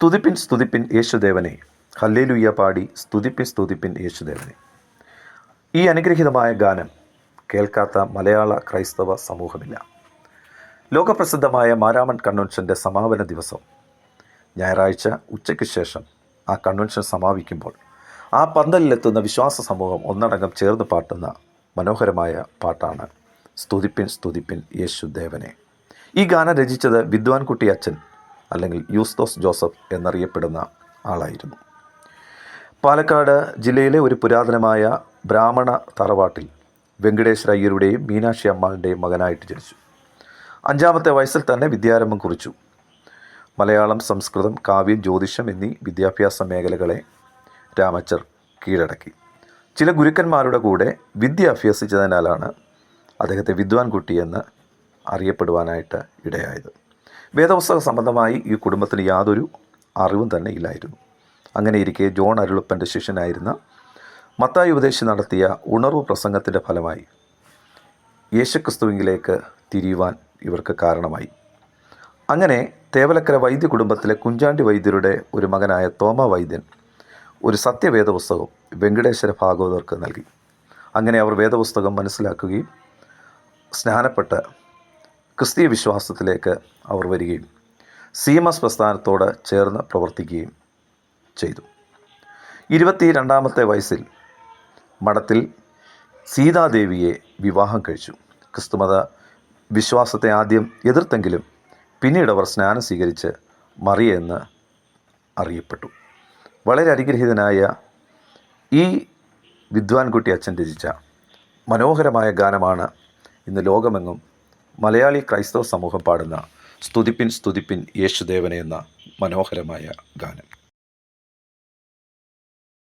സ്തുതിപ്പിൻ സ്തുതിപ്പിൻ യേശുദേവനെ, hallelujah പാടി സ്തുതിപ്പിൻ സ്തുതിപ്പിൻ യേശുദേവനെ. ഈ അനുഗ്രഹീതമായ ഗാനം കേൾക്കാത്ത മലയാള ക്രൈസ്തവ സമൂഹമില്ല. ലോകപ്രസിദ്ധമായ മാരാമൺ കൺവെൻഷൻ്റെ സമാപന ദിവസം ഞായറാഴ്ച ഉച്ചയ്ക്ക് ശേഷം ആ കൺവെൻഷൻ സമാപിക്കുമ്പോൾ ആ പന്തലിലെത്തുന്ന വിശ്വാസ സമൂഹം ഒന്നടങ്കം ചേർന്ന് പാട്ടുന്ന മനോഹരമായ പാട്ടാണ് സ്തുതിപ്പിൻ സ്തുതിപ്പിൻ യേശുദേവനെ. ഈ ഗാനം രചിച്ചത് വിദ്വാൻകുട്ടി അച്ഛൻ അല്ലെങ്കിൽ യൂസ്തോസ് ജോസഫ് എന്നറിയപ്പെടുന്ന ആളായിരുന്നു. പാലക്കാട് ജില്ലയിലെ ഒരു പുരാതനമായ ബ്രാഹ്മണ തറവാട്ടിൽ വെങ്കടേശ്വര അയ്യരുടെയും മീനാക്ഷി അമ്മാളുടെയും മകനായിട്ട് ജനിച്ചു. 5-ാമത്തെ വയസ്സിൽ തന്നെ വിദ്യാരംഭം കുറിച്ചു. മലയാളം, സംസ്കൃതം, കാവ്യം, ജ്യോതിഷം എന്നീ വിദ്യാഭ്യാസ മേഖലകളെ രാമച്ചർ കീഴടക്കി. ചില ഗുരുക്കന്മാരുടെ കൂടെ വിദ്യ അഭ്യസിച്ചതിനാലാണ് അദ്ദേഹത്തെ വിദ്വാൻകുട്ടി എന്ന് അറിയപ്പെടുവാനായിട്ട് ഇടയായത്. വേദപുസ്തക സംബന്ധമായി ഈ കുടുംബത്തിന് യാതൊരു അറിവും തന്നെ ഇല്ലായിരുന്നു. അങ്ങനെ ഇരിക്കെ ജോൺ അരുളപ്പൻ്റെ ശിഷ്യനായിരുന്ന മത്തായി ഉപദേശി നടത്തിയ ഉണർവ് പ്രസംഗത്തിൻ്റെ ഫലമായി യേശുക്രിസ്തുവിലേക്ക് തിരിയുവാൻ ഇവർക്ക് കാരണമായി. അങ്ങനെ തേവലക്കര വൈദ്യ കുടുംബത്തിലെ കുഞ്ചാണ്ടി വൈദ്യരുടെ ഒരു മകനായ തോമ വൈദ്യൻ ഒരു സത്യവേദപുസ്തകം വെങ്കടേശ്വര ഭാഗവതർക്ക് നൽകി. അങ്ങനെ അവർ വേദപുസ്തകം മനസ്സിലാക്കുകയും സ്നാനപ്പെട്ട് ക്രിസ്തീയ വിശ്വാസത്തിലേക്ക് അവർ വരികയും സീമസ് പ്രസ്ഥാനത്തോട് ചേർന്ന് പ്രവർത്തിക്കുകയും ചെയ്തു. 22-ാമത്തെ വയസ്സിൽ മഠത്തിൽ സീതാദേവിയെ വിവാഹം കഴിച്ചു. ക്രിസ്തുമത വിശ്വാസത്തെ ആദ്യം എതിർത്തെങ്കിലും പിന്നീട് അവർ സ്നാനം സ്വീകരിച്ച് മറിയ എന്ന് അറിയപ്പെട്ടു. വളരെ അനുഗ്രഹീതനായ ഈ വിദ്വാൻകുട്ടി അച്ഛൻ രചിച്ച മനോഹരമായ ഗാനമാണ് ഇന്ന് ലോകമെങ്ങും മലയാളി ക്രൈസ്തവ സമൂഹം പാടുന്ന സ്തുതിപ്പിൻ സ്തുതിപ്പിൻ യേശുദേവനെ എന്ന മനോഹരമായ ഗാനം.